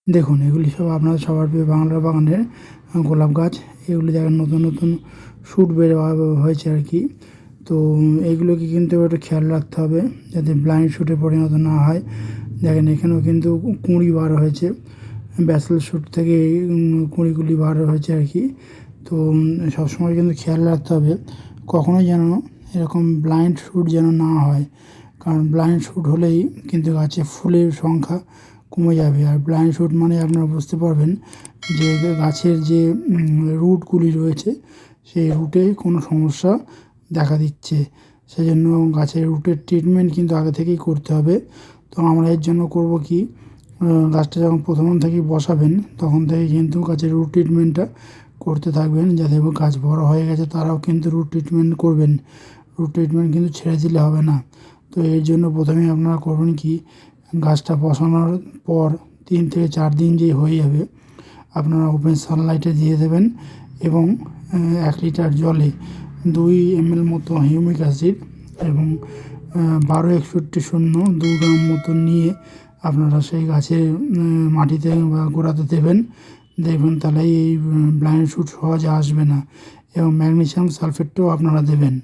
দেখুন এগুলি সব আপনার সবার প্রিয় বাংলার বাগানের গোলাপ গাছ। এগুলি দেখেন নতুন নতুন শুট বের হয়েছে আর কি। তো এইগুলোকে কিন্তু একটু খেয়াল রাখতে হবে যাতে ব্লাইন্ড শুটে পরিণত না হয়। দেখেন এখানেও কিন্তু কুঁড়ি বার হয়েছে, ব্যাসেল শুট থেকে কুঁড়িগুলি বার হয়েছে আর কি। তো সবসময় কিন্তু খেয়াল রাখতে হবে কখনোই যেন এরকম ব্লাইন্ড শুট যেন না হয়, কারণ ব্লাইন্ড শুট হলেই কিন্তু গাছে ফুলের সংখ্যা কমে যাবে। আর ব্লাইন্ড শুট মানে আপনারা বুঝতে পারবেন যে গাছের যে রুটগুলি রয়েছে সেই রুটে কোনো সমস্যা দেখা দিচ্ছে। সেজন্য গাছের রুটের ট্রিটমেন্ট কিন্তু আগে থেকেই করতে হবে। তো আমরা এর জন্য করব কি, গাছটা যখন প্রথম থেকেই বসাবেন তখন থেকে কিন্তু গাছের রুট ট্রিটমেন্টটা করতে থাকবেন, যাতে গাছ বড় হয়ে গেছে তারাও কিন্তু রুট ট্রিটমেন্ট করবেন। রুট ট্রিটমেন্ট কিন্তু ছেড়ে দিলে হবে না। তো এর জন্য প্রথমে আপনারা করবেন কি, গাছটা বসানোর পর 3 থেকে 4 দিন যেই হয়ে যাবে আপনারা ওপেন সানলাইটে দিয়ে দেবেন এবং 1 লিটার জলে 2 ml মতো হিউমিক অ্যাসিড এবং 12-61-0 2 গ্রাম মতো নিয়ে আপনারা সেই গাছের মাটিতে বা গোড়াতে দেবেন। দেখবেন তাহলে এই ব্লাইন্ড শুট সহজে আসবে না। এবং ম্যাগনেসিয়াম সালফেটটাও আপনারা দেবেন।